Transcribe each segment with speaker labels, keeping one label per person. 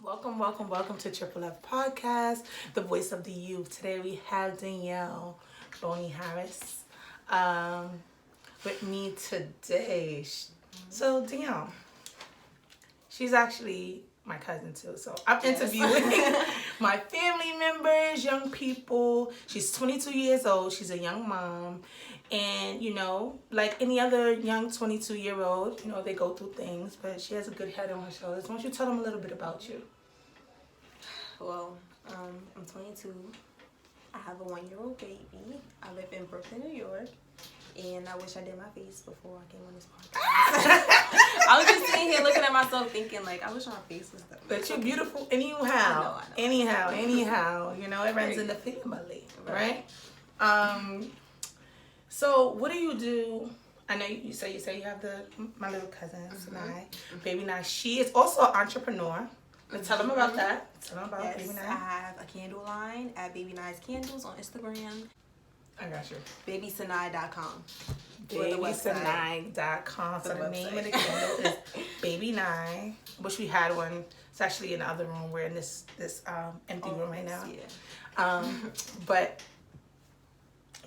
Speaker 1: Welcome to Triple F Podcast, the voice of the youth. Today we have Danielle Boney Harris with me today. So Danielle, she's actually my cousin too. So I'm interviewing my family members, young people. She's 22 years old. She's a young mom. And, like any other young 22-year-old, they go through things, but she has a good head on her shoulders. Why don't you tell them a little bit about you?
Speaker 2: Well, I'm 22. I have a 1-year-old baby. I live in Brooklyn, New York. And I wish I did my face before I came on this podcast. I was just sitting here looking at myself thinking, I wish my face was done.
Speaker 1: But you're beautiful anyhow. I know. Anyhow. It runs in the family, right? So what do you do? I know you say you have my little cousin, Sinai, Baby Nye. She is also an entrepreneur. Tell them about that. Tell them about Baby Nye.
Speaker 2: I have a candle line at Baby Nye's Candles on Instagram.
Speaker 1: I got you.
Speaker 2: BabySinai.com.
Speaker 1: BabySinai.com. So the name of the candle is Baby Nye. Wish we had one. It's actually in the other room. We're in this empty room right now.
Speaker 2: Yeah.
Speaker 1: But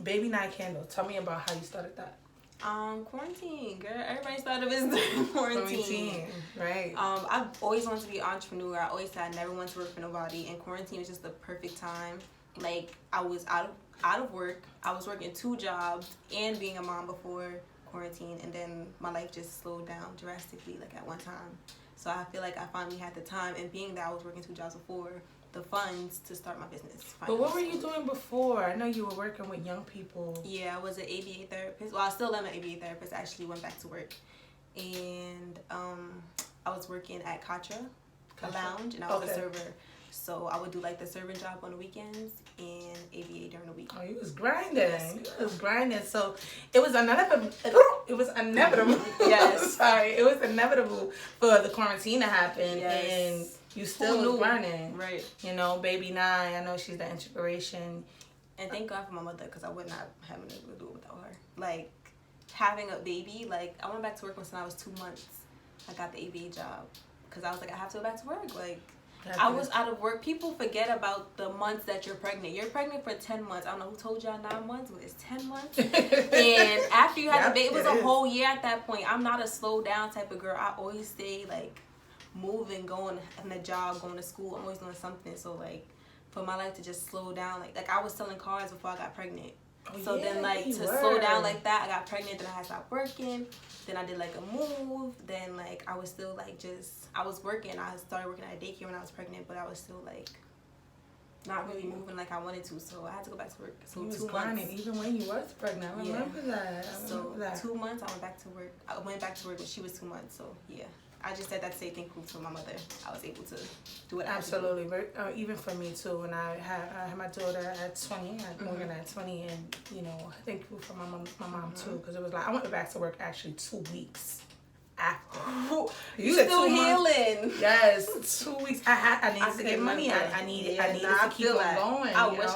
Speaker 1: Baby Nye candle. Tell me about how you started that.
Speaker 2: Quarantine, girl. Everybody started a business during quarantine.
Speaker 1: Right.
Speaker 2: I've always wanted to be an entrepreneur. I always said I never wanted to work for nobody, and quarantine was just the perfect time. I was out of work. I was working 2 jobs and being a mom before quarantine, and then my life just slowed down drastically at one time. So I feel like I finally had the time, and being that I was working 2 jobs before, the funds to start my business.
Speaker 1: But what were you doing before? I know you were working with young people.
Speaker 2: Yeah, I was an ABA therapist. Well, I still am an ABA therapist. I actually went back to work. And I was working at Katra, a lounge, and I was a server. So I would do the serving job on the weekends and ABA during the week.
Speaker 1: Oh, you was grinding. So it was inevitable.
Speaker 2: Yes.
Speaker 1: Sorry. It was inevitable for the quarantine to happen.
Speaker 2: Yes.
Speaker 1: And you still was grinding.
Speaker 2: Right.
Speaker 1: Baby Nye, I know she's the inspiration.
Speaker 2: And thank God for my mother, because I would not have been able to do it without her. Having a baby, I went back to work when I was 2 months. I got the ABA job. Because I was I have to go back to work. I was out of work. People forget about the months that you're pregnant. You're pregnant for 10 months. I don't know who told y'all 9 months, but it's 10 months. And after you have the baby, it was a whole year at that point. I'm not a slow down type of girl. I always stay moving, going on a job, going to school. I'm always doing something. So for my life to just slow down, I was selling cars before I got pregnant. So then slow down like that, I got pregnant, then I had to stop working, then I did a move, then I was still I was working. I started working at a daycare when I was pregnant, but I was still not really moving like I wanted to, so I had to go back to work. So
Speaker 1: you
Speaker 2: 2
Speaker 1: was
Speaker 2: months.
Speaker 1: grinding even when you was pregnant. I remember that.
Speaker 2: So 2 months I went back to work. I went back to work when she was 2 months, so yeah. I just said that to say thank you to my mother. I was able to do it.
Speaker 1: Absolutely. Even for me too. When I had my daughter at 20, I had Morgan at 20, and thank you for my mom too, because it was I went back to work actually 2 weeks after.
Speaker 2: You still healing?
Speaker 1: Yes, 2 weeks. I needed to get money. I needed to keep on going.
Speaker 2: I wish,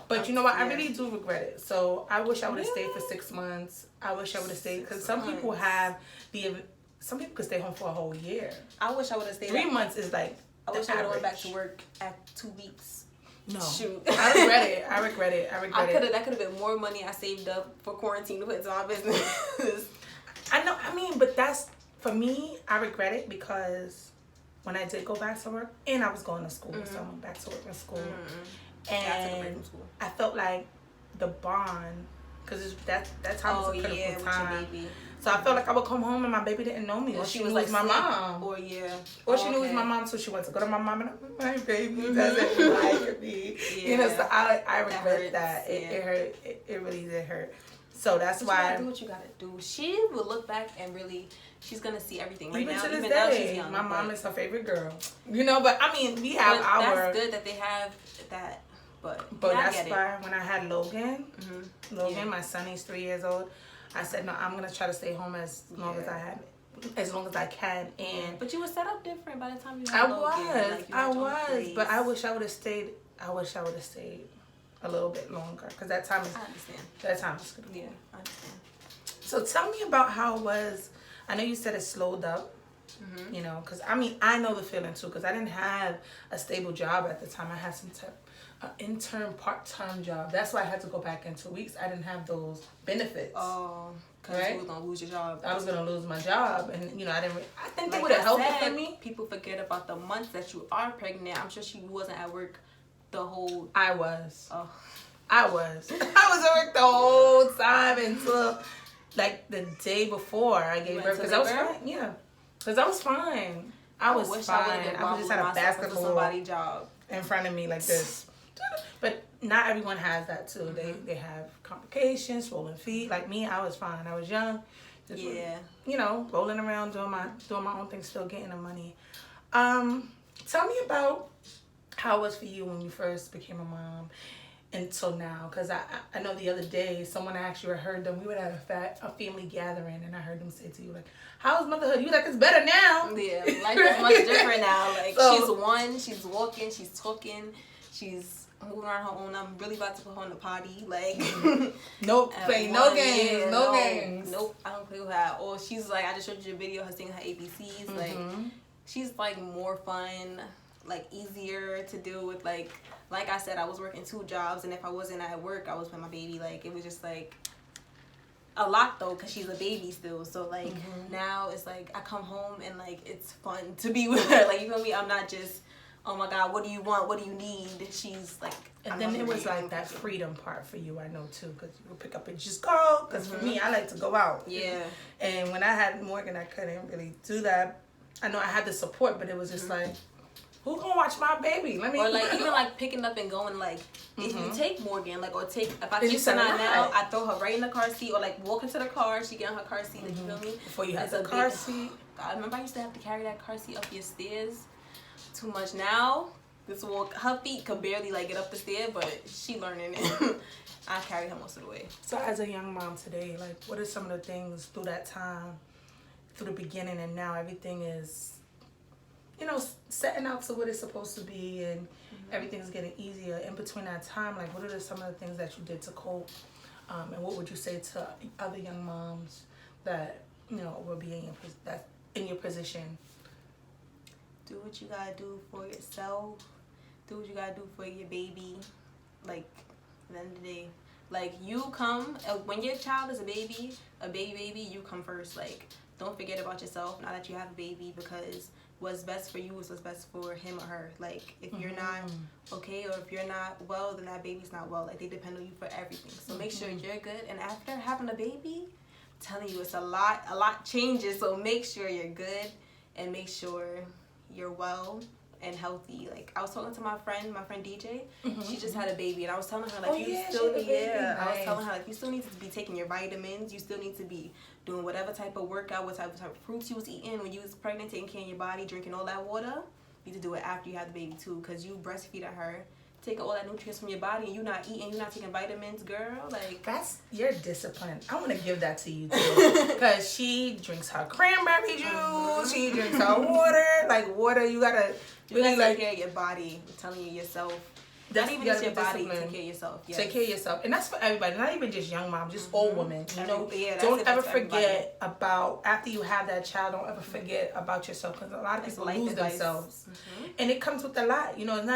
Speaker 1: But you know what? I really do regret it. So I wish I would have stayed for 6 months. I wish I would have stayed, because some people have some people could stay home for a whole year.
Speaker 2: I wish I would have stayed.
Speaker 1: 3 months is
Speaker 2: I wish I would have went back to work at 2 weeks.
Speaker 1: No.
Speaker 2: Shoot.
Speaker 1: I regret it.
Speaker 2: That could have been more money I saved up for quarantine to put into my business.
Speaker 1: I know. but that's, for me, I regret it because when I did go back to work, and I was going to school, so I went back to work in school. And I felt the bond, because that time was a critical time.
Speaker 2: With your baby.
Speaker 1: So I felt I would come home and my baby didn't know me. Or she was my mom.
Speaker 2: Or she
Speaker 1: knew it was my mom, so she went to go to my mom and my baby doesn't like me.
Speaker 2: Yeah.
Speaker 1: So I regret that. It hurt. It really did hurt. So that's why.
Speaker 2: You gotta do what you gotta do. She will look back and really, she's gonna see everything.
Speaker 1: Even to this day,
Speaker 2: she's young,
Speaker 1: my mom is her favorite girl. But we have our.
Speaker 2: That's good that they have that. But
Speaker 1: that's why when I had Logan, my son is 3 years old, I said, no, I'm going to try to stay home as long as I can.
Speaker 2: But you were set up different by the time you had Logan.
Speaker 1: I was. But I wish I would have stayed. A little bit longer, because that time is.
Speaker 2: I understand.
Speaker 1: That time is critical.
Speaker 2: Yeah, I understand.
Speaker 1: So tell me about how it was. I know you said it slowed up.
Speaker 2: Mm-hmm.
Speaker 1: You know, because I mean, I know the feeling too, because I didn't have a stable job at the time. I had some type intern part-time job. That's why I had to go back in 2 weeks. I didn't have those benefits.
Speaker 2: Oh, because
Speaker 1: right?
Speaker 2: you was gonna lose your job.
Speaker 1: I was gonna lose my job, and you know, I think they
Speaker 2: Like
Speaker 1: would have
Speaker 2: I
Speaker 1: helped it
Speaker 2: said,
Speaker 1: for me.
Speaker 2: People forget about the months that you are pregnant. I'm sure she wasn't at work the whole.
Speaker 1: I was.
Speaker 2: Oh.
Speaker 1: I was at work the whole time until like the day before I gave birth, because I was fine. Yeah, because I was fine. I was
Speaker 2: wish
Speaker 1: fine.
Speaker 2: I
Speaker 1: just had a basketball
Speaker 2: somebody's job
Speaker 1: in front of me like this. But not everyone has that too.
Speaker 2: Mm-hmm.
Speaker 1: They have complications, swollen feet. Like me, I was fine. I was young. Just,
Speaker 2: yeah.
Speaker 1: you know, rolling around doing my own thing, still getting the money. Tell me about how it was for you when you first became a mom until now, because I know the other day someone actually heard them. We were at a family gathering, and I heard them say to you like, "How's motherhood?" You like, "It's better now."
Speaker 2: Yeah, life is much different now. Like
Speaker 1: So,
Speaker 2: she's one, she's walking, she's talking, she's moving around her own. I'm really about to put her on the potty. Like,
Speaker 1: nope, play no games,
Speaker 2: yeah,
Speaker 1: no games.
Speaker 2: Nope, I don't play with her. Or she's like, I just showed you a video of her singing her ABCs.
Speaker 1: Mm-hmm.
Speaker 2: Like, she's like more fun, like easier to deal with. Like I said, I was working 2 jobs, and if I wasn't at work, I was with my baby. Like, it was just like a lot though, because she's a baby still. So like now it's like I come home and like it's fun to be with her. Like, you feel me? I'm not just, oh my God, what do you want? What do you need? She's like,
Speaker 1: and then it was like that freedom part for you, I know too, because you would pick up and just go. Because for me, I like to go out.
Speaker 2: Yeah.
Speaker 1: And when I had Morgan, I couldn't really do that. I know I had the support, but it was just like, who gonna watch my baby? Let me.
Speaker 2: Or like even like picking up and going, like if you take Morgan, like, or take, if I take
Speaker 1: just
Speaker 2: her
Speaker 1: a
Speaker 2: now,
Speaker 1: ride.
Speaker 2: I throw her right in the car seat, or like walk into the car, she get in her car seat. Like, you feel me?
Speaker 1: Before you have
Speaker 2: It's
Speaker 1: the
Speaker 2: a
Speaker 1: car
Speaker 2: big-
Speaker 1: seat.
Speaker 2: God, I remember I used to have to carry that car seat up your stairs. Too much now. This walk, her feet could barely like get up the stairs, but she learning it. I carry her most of the way.
Speaker 1: So as a young mom today, like, what are some of the things through that time, through the beginning and now, everything is, you know, setting out to what it's supposed to be, and everything's getting easier. In between that time, like, what are some of the things that you did to cope? And what would you say to other young moms that, you know, will be in your position?
Speaker 2: Do what you gotta do for yourself. Do what you gotta do for your baby. Like, at the end of the day, like, you come, when your child is a baby, you come first. Like, don't forget about yourself now that you have a baby, because what's best for you is what's best for him or her. Like, if you're not okay, or if you're not well, then that baby's not well. Like, they depend on you for everything. So make sure you're good. And after having a baby, I'm telling you, it's a lot changes. So make sure you're good, and make sure you're well and healthy. Like, I was talking to my friend DJ. She just had a baby, and I was telling her, like, I was telling her, like, you still need to be taking your vitamins. You still need to be doing whatever type of workout, what type of fruits you was eating when you was pregnant, taking care of your body, drinking all that water. You need to do it after you have the baby too, because you breastfeed at her, take all that nutrients from your body, and you're not eating, you're not taking vitamins, girl. Like,
Speaker 1: that's your discipline. I want to give that to you too, because she drinks her cranberry juice, she drinks her water. Like, water, you gotta really
Speaker 2: take care of your body. I'm telling you, yourself. Not even just your body, take care of yourself. Yes.
Speaker 1: Take care of yourself. And that's for everybody, not even just young moms, just old women. You know,
Speaker 2: don't
Speaker 1: ever forget about, after you have that child, don't ever forget about yourself, because a lot of people lose themselves. And it comes with a lot. You know, it's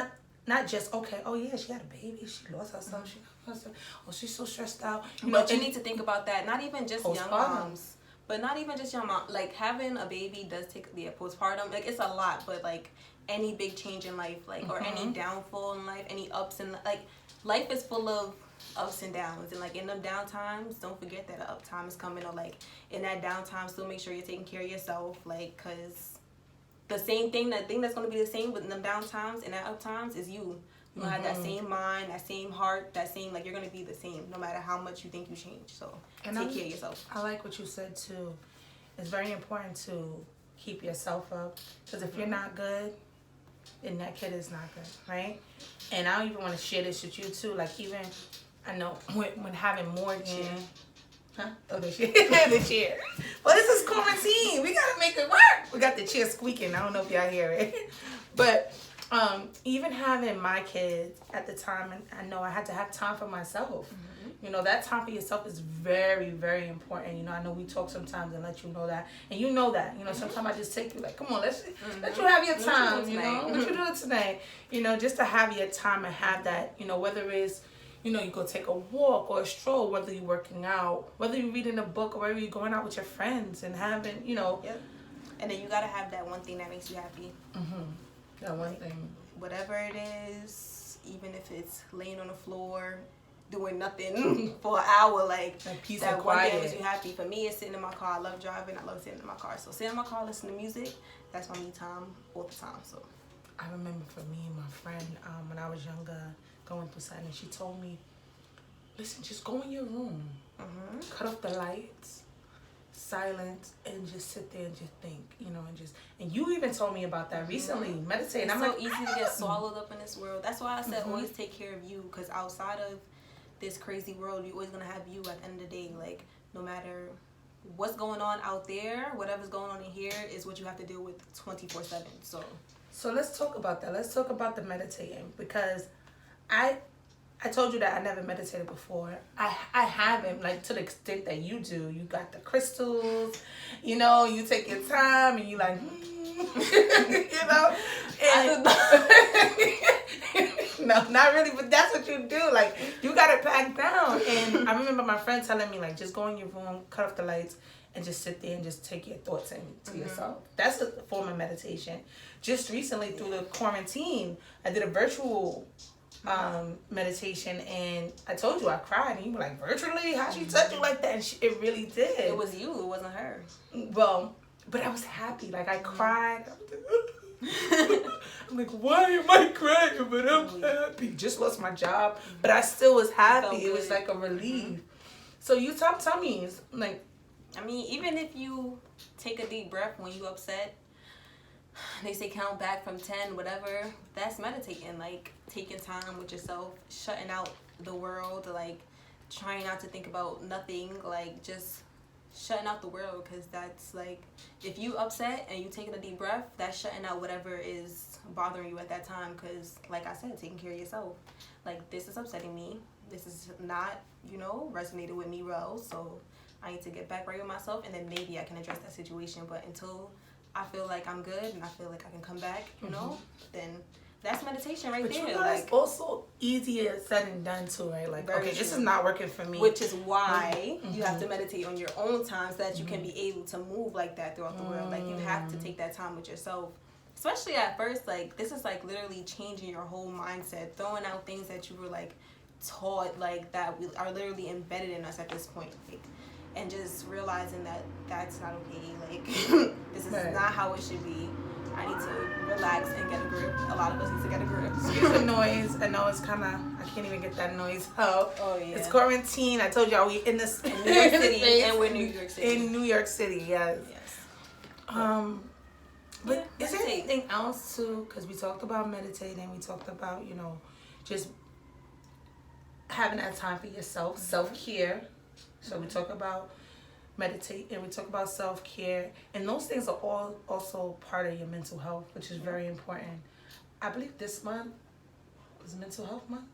Speaker 1: not just, okay, oh yeah, she had a baby, she lost herself, oh, she's so stressed out.
Speaker 2: But you need to think about that. Not even just young moms. But not even just young moms. Like, having a baby does take the postpartum. Like, it's a lot, but like, any big change in life, like, or any downfall in life, any ups and, like, life is full of ups and downs, and like, in them down times, don't forget that an up time is coming, or like, in that down time, still make sure you're taking care of yourself, like, because the thing that's going to be the same with them down times and that up times is you. You're going to have that same mind, that same heart, that same, like, you're going to be the same no matter how much you think you change. So take care of yourself.
Speaker 1: I like what you said too. It's very important to keep yourself up, because if you're not good, then that kid is not good, right? And I even want to share this with you too. Like, even, I know when having Morgan, oh, the chair, the chair. Well, this is quarantine. We gotta make it work. We got the chair squeaking. I don't know if y'all hear it, but Even having my kids at the time, and I know I had to have time for myself. You know, that time for yourself is very, very important. You know, I know we talk sometimes and let you know that. And you know that. You know, sometimes I just take you like, come on, let you have your time, you know. What you doing tonight? You know, just to have your time and have that, you know, whether it's, you know, you go take a walk or a stroll, whether you're working out, whether you're reading a book, or whether you're going out with your friends and having, you know.
Speaker 2: Yep. And then you got to have that one thing that makes you happy.
Speaker 1: That one thing.
Speaker 2: Whatever it is, even if it's laying on the floor, doing nothing for an hour, like
Speaker 1: peace
Speaker 2: that
Speaker 1: and
Speaker 2: one
Speaker 1: quiet.
Speaker 2: thing makes you happy. For me, it's sitting in my car. I love driving. I love sitting in my car. So sitting in my car, listening to music, that's my me time all the time. So
Speaker 1: I remember for me and my friend, when I was younger, going through something, and she told me, listen, just go in your room, cut off the lights, silence, and just sit there and just think, you know, and you even told me about that recently, meditate. And
Speaker 2: it's
Speaker 1: I'm
Speaker 2: so
Speaker 1: like,
Speaker 2: easy to get swallowed up in this world. That's why I said always take care of you, because outside of this crazy world, you're always gonna have you at the end of the day. Like, no matter what's going on out there, whatever's going on in here is what you have to deal with 24/7. So
Speaker 1: let's talk about that. Let's talk about the meditating, because I told you that I never meditated before. I haven't, like, to the extent that you do. You got the crystals, you know, you take your time and you like, you know. And no, not really, but that's what you do. Like, you got it packed down. And I remember my friend telling me, like, just go in your room, cut off the lights, and just sit there and just take your thoughts into yourself. That's a form of meditation. Just recently, through the quarantine, I did a virtual meditation, and I told you I cried, and you were like, virtually? How she touch you like that? And it really did.
Speaker 2: it was you, it wasn't her.
Speaker 1: Well, but I was happy. Like, I cried. I'm like, why am I crying? But I'm happy. Just lost my job, but I still was happy. It was like a relief. So you tell me, it's like,
Speaker 2: I mean, even if you take a deep breath when you upset, they say count back from 10, whatever, that's meditating. Like, taking time with yourself, shutting out the world, like trying not to think about nothing, like just shutting out the world. Because that's like, if you upset and you taking a deep breath, that's shutting out whatever is bothering you at that time. Because like I said, taking care of yourself, like, this is upsetting me, this is not, you know, resonated with me well, so I need to get back right with myself, and then maybe I can address that situation. But until I feel like I'm good and I feel like I can come back, you know, then that's meditation right there.
Speaker 1: But you know,
Speaker 2: like,
Speaker 1: it's also easier said than done too, right? Like, okay, this is not working for me.
Speaker 2: Which is why you have to meditate on your own time, so that you can be able to move like that throughout the world. Like, you have to take that time with yourself. Especially at first, like, this is like literally changing your whole mindset, throwing out things that you were like taught, like, that are literally embedded in us at this point. Like, and just realizing that that's not okay. Like, this is not how it should be. I need to relax and get a grip. A lot of us need to get a grip.
Speaker 1: Excuse the noise. I know it's kind of, I can't even get that noise out.
Speaker 2: Oh, yeah.
Speaker 1: It's quarantine. I told y'all we in this
Speaker 2: In New York City, and we're in New York City.
Speaker 1: In New York City, yes. But
Speaker 2: Yeah,
Speaker 1: is there
Speaker 2: meditate.
Speaker 1: anything else too? Because we talked about meditating. We talked about, you know, just having that time for yourself, self-care. So we talk about meditate, and we talk about self-care, and those things are all also part of your mental health, which is very important. I believe this month was mental health month,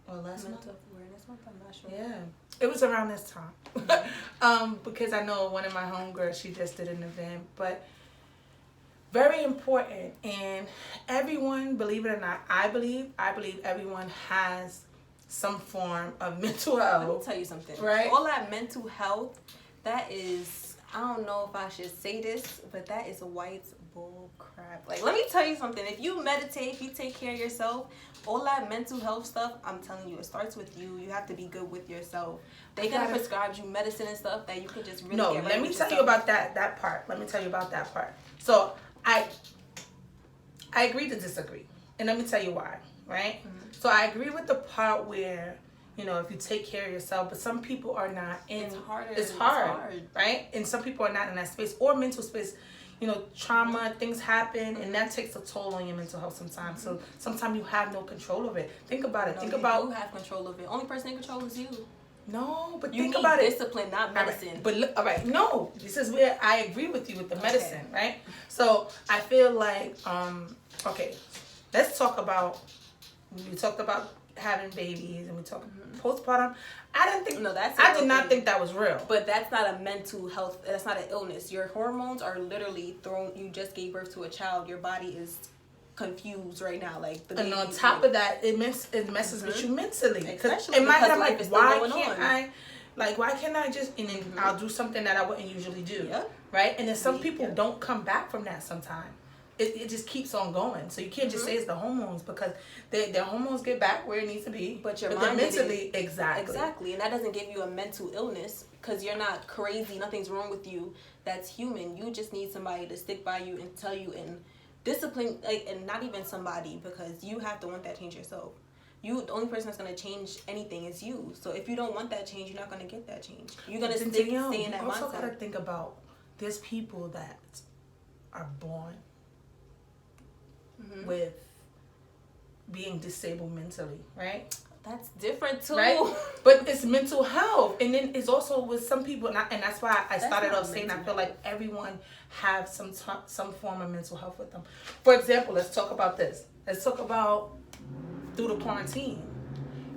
Speaker 1: or last month.
Speaker 2: Mental awareness month, I'm not sure.
Speaker 1: Yeah, it was around this time. Because I know one of my homegirls, she just did an event, but very important. And everyone, believe it or not, I believe everyone has some form of mental health.
Speaker 2: Let me tell you something.
Speaker 1: Right?
Speaker 2: All that mental health, that is, I don't know if I should say this, but that is white bull crap. Like, let me tell you something. If you meditate, if you take care of yourself, all that mental health stuff, I'm telling you, it starts with you. You have to be good with yourself. They're going to prescribe you medicine and stuff that you can just really get right with yourself.
Speaker 1: No, let me tell you about that part. Let me tell you about that part. So, I agree to disagree. And let me tell you why, right? So, I agree with the part where, you know, if you take care of yourself, but some people are not in.
Speaker 2: It's harder.
Speaker 1: It's hard, right? And some people are not in that space or mental space. You know, trauma, things happen, and that takes a toll on your mental health sometimes. So sometimes you have no control of it. Think about it.
Speaker 2: No,
Speaker 1: Think
Speaker 2: you
Speaker 1: about.
Speaker 2: do have control of it. Only person in control is you.
Speaker 1: No, but
Speaker 2: You
Speaker 1: think
Speaker 2: need
Speaker 1: about it.
Speaker 2: discipline, not medicine.
Speaker 1: All right. But look, all right, no, this is where I agree with you with the medicine, right? So I feel like, okay, let's talk about, we talked about having babies and we talked postpartum. I didn't think, I did not think that was real.
Speaker 2: But that's not a mental health, that's not an illness. Your hormones are literally thrown, you just gave birth to a child, your body is confused right now. Like,
Speaker 1: and on top of that, it messes with you mentally.
Speaker 2: Especially
Speaker 1: in my head, I'm
Speaker 2: life
Speaker 1: like,
Speaker 2: is still
Speaker 1: why
Speaker 2: going
Speaker 1: can't
Speaker 2: on.
Speaker 1: why can't I just, and then I'll do something that I wouldn't usually do.
Speaker 2: Yep.
Speaker 1: Right? And then some people don't come back from that sometimes. It just keeps on going. So you can't just say it's the hormones, because their hormones get back where it needs to be.
Speaker 2: But your mind
Speaker 1: mentally, exactly.
Speaker 2: Exactly. And that doesn't give you a mental illness, because you're not crazy. Nothing's wrong with you. That's human. You just need somebody to stick by you and tell you and discipline, like, and not even somebody, because you have to want that change yourself. The only person that's going to change anything is you. So if you don't want that change, you're not going to get that change. You're going to stay in that mindset.
Speaker 1: You also got to think about, there's people that are born with being disabled mentally, right?
Speaker 2: That's different too.
Speaker 1: Right? But it's mental health. And then it's also with some people, and that's why I started off saying I feel like everyone have some form of mental health with them. For example, let's talk about this. Let's talk about through the quarantine.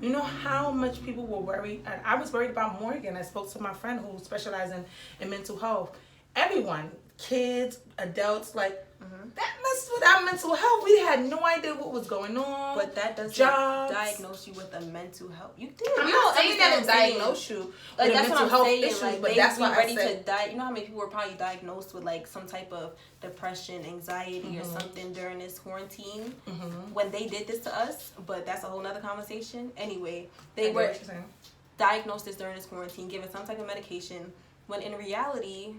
Speaker 1: You know how much people were worried? And I was worried about Morgan. I spoke to my friend who specializes in mental health. Everyone, kids, adults, like, that messed with our mental health. We had no idea what was going on.
Speaker 2: But that doesn't diagnose you with a mental health. You did.
Speaker 1: I'm not saying that it diagnose you with
Speaker 2: that's
Speaker 1: mental
Speaker 2: what I'm
Speaker 1: health
Speaker 2: saying.
Speaker 1: issues,
Speaker 2: Like,
Speaker 1: but that's why
Speaker 2: ready
Speaker 1: I said,
Speaker 2: to die. You know how many people were probably diagnosed with like some type of depression, anxiety, or something during this quarantine when they did this to us? But that's a whole nother conversation. Anyway, they were diagnosed this during this quarantine, given some type of medication, when in reality,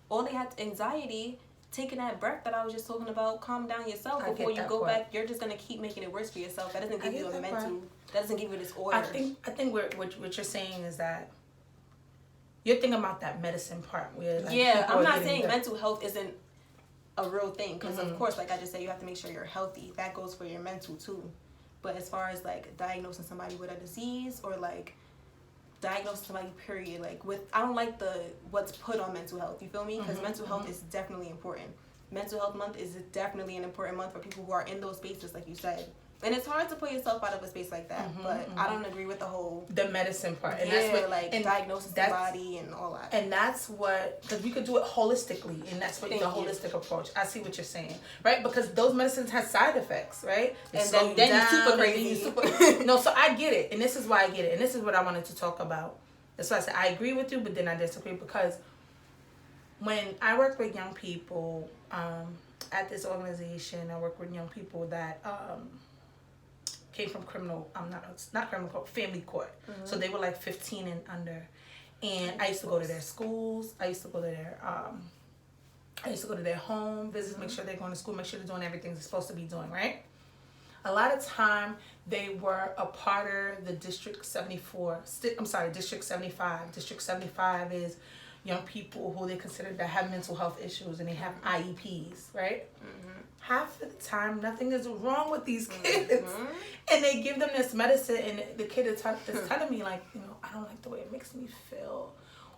Speaker 2: all they had anxiety. Taking that breath that I was just talking about, calm down yourself before you go back. You're just gonna keep making it worse for yourself. That doesn't give you a mental. That doesn't give you a disorder.
Speaker 1: I think what you're saying is that you're thinking about that medicine part where, like,
Speaker 2: I'm not saying mental health isn't a real thing, because of course, like I just said, you have to make sure you're healthy. That goes for your mental too. But as far as like diagnosing somebody with a disease or like diagnosing somebody, period, like I don't like what's put on mental health, you feel me? Because mental health is definitely important. Mental health month is definitely an important month for people who are in those spaces, like you said. And it's hard to put yourself out of a space like that, but I don't agree with the
Speaker 1: medicine part. And
Speaker 2: that's what, like, diagnosing the body and all that.
Speaker 1: And that's what, because we could do it holistically, and that's what the holistic approach. I see what you're saying, right? Because those medicines have side effects, right?
Speaker 2: And then you're super crazy.
Speaker 1: No, so I get it, and this is why I get it, and this is what I wanted to talk about. That's why I said I agree with you, but then I disagree, because when I work with young people at this organization, I work with young people that came from family court. So they were like 15 and under. And I used to go to their schools. I used to go to their home, visit, make sure they're going to school, make sure they're doing everything they're supposed to be doing, right? A lot of time they were a part of the District 75. District 75 is young people who they consider to have mental health issues, and they have IEPs, right? Half of the time, nothing is wrong with these kids. And they give them this medicine, and the kid is telling me, like, you know, I don't like the way it makes me feel.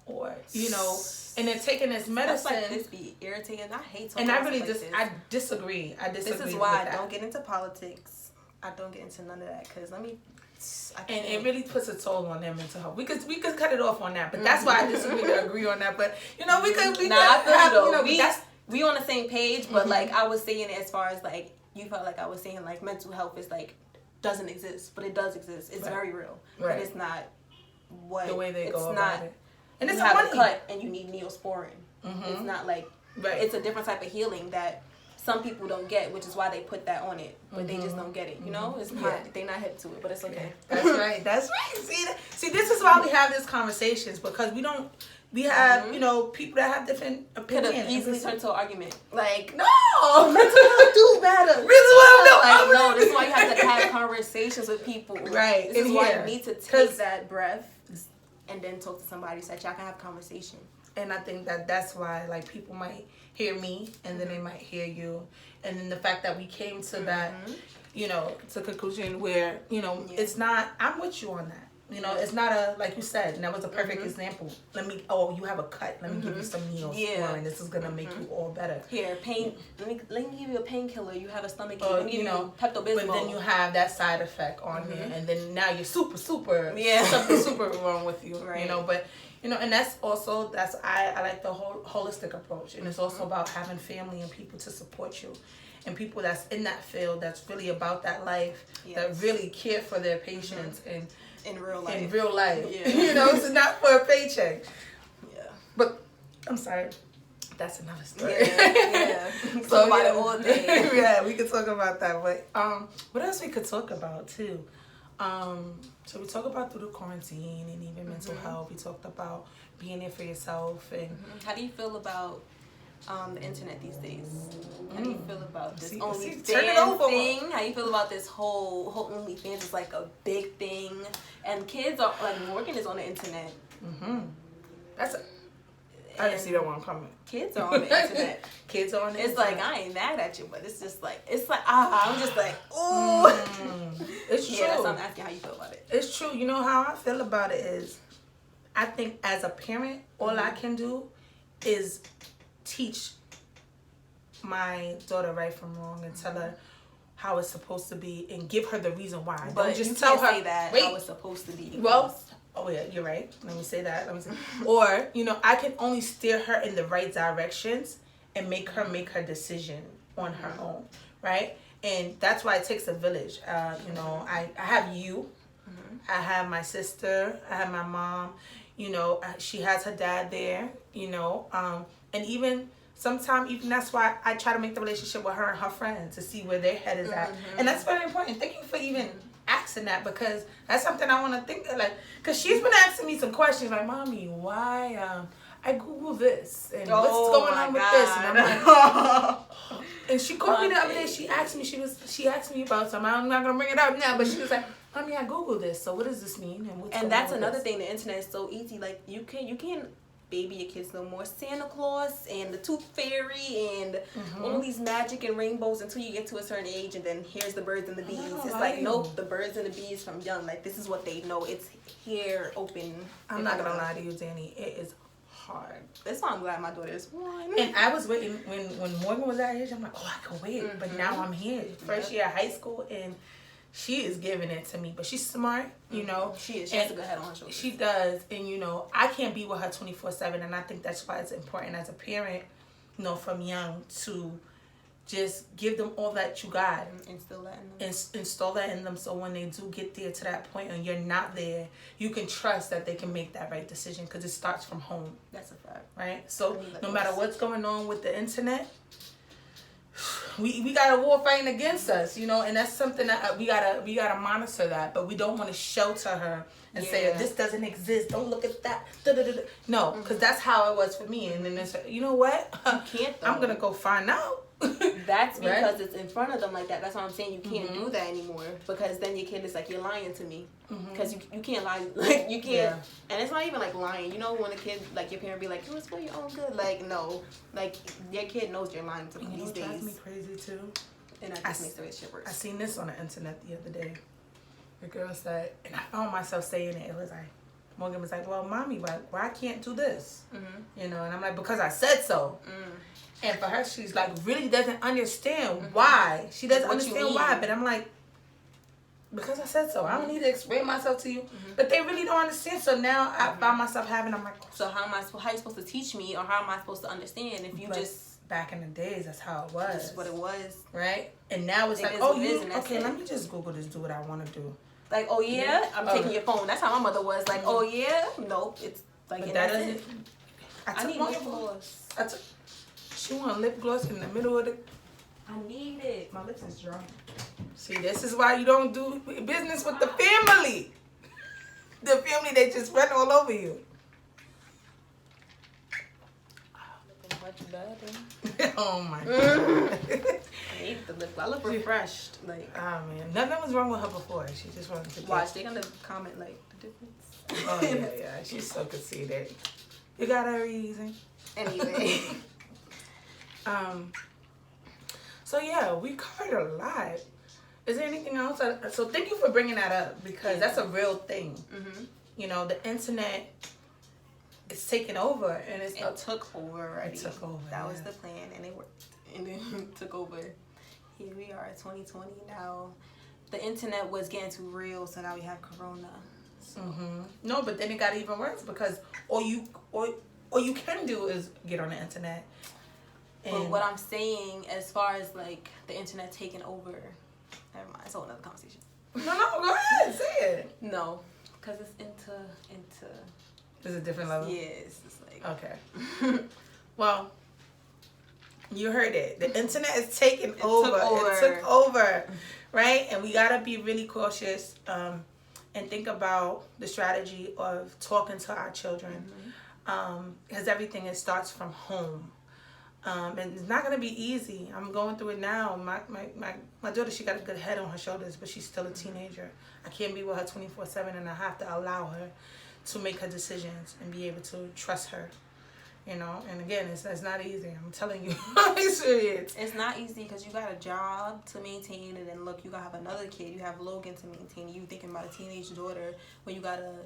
Speaker 1: Or, you know, and they're taking this medicine.
Speaker 2: Like this be irritating. I hate talking
Speaker 1: and I really
Speaker 2: this.
Speaker 1: I disagree. This is
Speaker 2: why I don't get into politics. I don't get into none of that, because and
Speaker 1: it really puts a toll on their mental health. We could cut it off on that, but that's why I disagree to agree on that. But you know,
Speaker 2: we on the same page. But like I was saying, as far as like you felt like I was saying, like mental health is like doesn't exist, but it does exist. It's very real, but it's not what
Speaker 1: the way they go
Speaker 2: about
Speaker 1: it. And it's
Speaker 2: you have a cut and you need Neosporin. It's not like it's a different type of healing that some people don't get, which is why they put that on it, but they just don't get it. You know, it's not they're not hip to it, but it's okay.
Speaker 1: That's right. That's right. See, this is why we have these conversations, because we don't. We have you know, people that have different opinions.
Speaker 2: Could have easily turned to an argument. Like,
Speaker 1: no,
Speaker 2: mental health do better.
Speaker 1: No,
Speaker 2: this is why you have to have conversations with people.
Speaker 1: Right.
Speaker 2: This is why you need to take that breath and then talk to somebody so that y'all can have conversation.
Speaker 1: And I think that's why, like, people might hear me, and then they might hear you, and then the fact that we came to that, you know, to conclusion where, you know, it's not. I'm with you on that. You know, it's not a, like you said, and that was a perfect example. You have a cut. Let me give you some needles.
Speaker 2: Yeah.
Speaker 1: And this is going to make you all better.
Speaker 2: Here, pain. Let me give you a painkiller. You have a stomach ache. Let me give you Pepto-Bismol.
Speaker 1: But then you have that side effect on there. And then now you're super, something super wrong with you.
Speaker 2: Right.
Speaker 1: You know, but, you know, and I like the whole holistic approach. And it's also about having family and people to support you. And people that's in that field, that's really about that life, that really care for their patients and
Speaker 2: in real life.
Speaker 1: Yeah. You know, it's not for a paycheck.
Speaker 2: Yeah.
Speaker 1: But I'm sorry. That's another story.
Speaker 2: Yeah. So about it all day.
Speaker 1: Yeah, we could talk about that. But what else we could talk about too? So we talk about through the quarantine and even mental health. We talked about being there for yourself and
Speaker 2: how do you feel about the internet these days? How do you feel about this OnlyFans thing? How do you feel about this whole OnlyFans is like a big thing, and kids are like working is on the internet.
Speaker 1: I didn't see that one coming.
Speaker 2: Kids are on the internet.
Speaker 1: Kids are on the
Speaker 2: internet. It's like I ain't mad at you, but it's just like I'm just like
Speaker 1: It's true.
Speaker 2: Yeah, that's why I'm asking how you feel about it.
Speaker 1: It's true. You know how I feel about it is, I think as a parent, all I can do is teach my daughter right from wrong and tell her how it's supposed to be and give her the reason why.
Speaker 2: But
Speaker 1: don't just
Speaker 2: you
Speaker 1: tell
Speaker 2: can't
Speaker 1: her
Speaker 2: say that
Speaker 1: wait.
Speaker 2: How it's supposed to be.
Speaker 1: Well, oh yeah, you're right. Let me say that. Or, you know, I can only steer her in the right directions and make her decision on her own, right? And that's why it takes a village. You know, I have you. I have my sister. I have my mom. You know, she has her dad there, you know. And even sometimes, even that's why I try to make the relationship with her and her friends to see where their head is at. And that's very important. Thank you for even asking that, because that's something I want to think of, like, because she's been asking me some questions like, Mommy, why I Google this and what's going on with this, and I'm like, and she called me the other day. She asked me about something. I'm not gonna bring it up now, but she was like, Mommy, I Googled this, so what does this mean, and what's going
Speaker 2: that's
Speaker 1: on with
Speaker 2: another
Speaker 1: this?
Speaker 2: thing. The internet is so easy. Like you can't baby your kids no more. Santa Claus and the Tooth Fairy and all these magic and rainbows until you get to a certain age, and then here's the birds and the bees. It's like, nope, the birds and the bees from young. Like, this is what they know. It's here, open.
Speaker 1: I'm not gonna lie to you, Danny. It is hard.
Speaker 2: That's why I'm glad my daughter is 1.
Speaker 1: And I was waiting when Morgan was that age. I'm like, oh, I can wait. But now I'm here, first year of high school, and she is giving it to me. But she's smart, you know.
Speaker 2: She is. She has a good head on her shoulders.
Speaker 1: She does. And, you know, I can't be with her 24/7. And I think that's why it's important as a parent, you know, from young to just give them all that you got.
Speaker 2: Instill that in them.
Speaker 1: Install that in them, so when they do get there to that point and you're not there, you can trust that they can make that right decision, because it starts from home.
Speaker 2: That's a fact.
Speaker 1: Right? So no matter what's going on with the internet, we got a war fighting against us, you know, and that's something that we gotta monitor that, but we don't want to shelter her and say, this doesn't exist, don't look at that. No, because that's how it was for me. And then it's, you know what?
Speaker 2: You can't, though.
Speaker 1: I'm gonna go find out.
Speaker 2: That's because it's in front of them like that. That's what I'm saying. You can't do that anymore, because then your kid is like, you're lying to me, because you can't lie. Like, you can't, and it's not even like lying. You know, when a kid, like, your parent be like, it's for your own good. Like, no, like, your kid knows you're lying to them these days.
Speaker 1: Drives me crazy too.
Speaker 2: And that just makes the relationship worse.
Speaker 1: I seen this on the internet the other day. The girl said, and I found myself saying it. It was like, Morgan was like, well, Mommy, why I can't do this? You know, and I'm like, because I said so. And for her, she's like, really doesn't understand why. She doesn't understand why. But I'm like, because I said so. I don't need to explain myself to you. But they really don't understand. So now I found myself I'm like,
Speaker 2: so how are you supposed to teach me, or how am I supposed to understand if you just...
Speaker 1: Back in the days, that's how it was.
Speaker 2: That's what it was.
Speaker 1: Right? And now it's like, okay, let me just Google this, do what I want to do.
Speaker 2: Like, oh yeah, I'm taking your phone. That's how my mother was. Like, oh yeah, nope. It's like,
Speaker 1: but that doesn't.
Speaker 2: I need lip gloss.
Speaker 1: She want lip gloss in the middle of the.
Speaker 2: I need it.
Speaker 1: My lips is dry. See, this is why you don't do business with the family. The family, they just run all over you.
Speaker 2: Much better.
Speaker 1: Oh my god.
Speaker 2: I need the lip gloss. I look refreshed. Like,
Speaker 1: oh man, nothing was wrong with her before. She just wanted to
Speaker 2: watch. They're gonna comment like the difference.
Speaker 1: Oh yeah. She's so conceited. You got her reason.
Speaker 2: Anyway.
Speaker 1: So yeah, we covered a lot. Is there anything else? So thank you for bringing that up because that's a real thing.
Speaker 2: Mm-hmm.
Speaker 1: You know, the internet is taking over, and it
Speaker 2: took over already.
Speaker 1: It took over.
Speaker 2: That was the plan, and it worked. And then it took over. Here we are, 2020 now. The internet was getting too real, so now we have Corona. So.
Speaker 1: Mm-hmm. No, but then it got even worse because all you can do is get on the internet.
Speaker 2: But what I'm saying, as far as like the internet taking over, never mind. It's a whole other conversation.
Speaker 1: No, go ahead, say it.
Speaker 2: No, because it's into.
Speaker 1: It's a different level.
Speaker 2: Yeah, it's just like
Speaker 1: okay. Well, you heard it. The internet is taking over. It took over, right? And we gotta be really cautious and think about the strategy of talking to our children, because everything starts from home. And it's not gonna be easy. I'm going through it now. My daughter, she got a good head on her shoulders, but she's still a teenager. I can't be with her 24/7, and I have to allow her to make her decisions and be able to trust her. You know, and again, it's not easy. I'm telling you,
Speaker 2: it's not easy because you got a job to maintain, and then look, you gotta have another kid. You have Logan to maintain. You thinking about a teenage daughter when you got a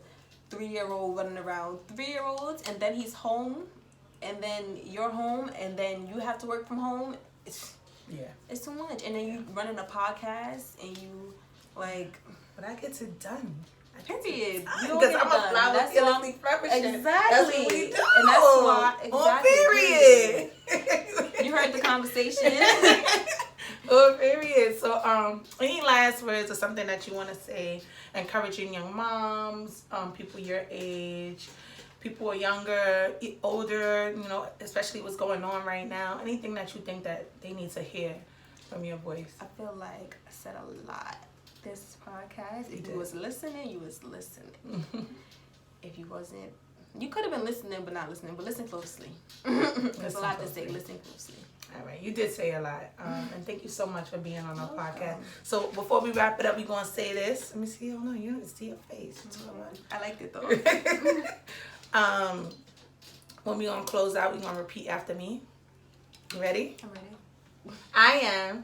Speaker 2: 3-year-old running around, 3-year-olds, and then he's home. And then you're home, and then you have to work from home. It's too much. And then you running a podcast, and you like.
Speaker 1: But I get it done.
Speaker 2: Period.
Speaker 1: Because I'm a flower fearlessly flourishing.
Speaker 2: Exactly.
Speaker 1: That's what we do.
Speaker 2: And that's why. Exactly.
Speaker 1: On period.
Speaker 2: You heard the conversation.
Speaker 1: On period. So any last words or something that you want to say, encouraging young moms, people your age. People are younger, older, you know, especially what's going on right now. Anything that you think that they need to hear from your voice.
Speaker 2: I feel like I said a lot this podcast. If you was listening, you was listening. If you wasn't, you could have been listening but not listening. But listen closely. There's a lot to say. Listen closely. All
Speaker 1: right, you did say a lot. And thank you so much for being on our podcast. So before we wrap it up, we're going to say this. Let me see. Oh, no, you don't see your face.
Speaker 2: I liked it, though.
Speaker 1: When we gonna close out, we gonna repeat after me. You ready?
Speaker 2: I'm ready.
Speaker 1: I am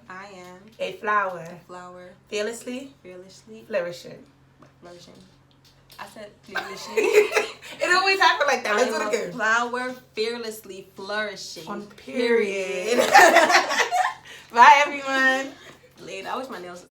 Speaker 1: a flower. Fearlessly flourishing.
Speaker 2: I said fearlessly.
Speaker 1: It always happens like that. Let's do it again.
Speaker 2: Flower fearlessly flourishing.
Speaker 1: On period. Bye everyone.
Speaker 2: Later. I wish my nails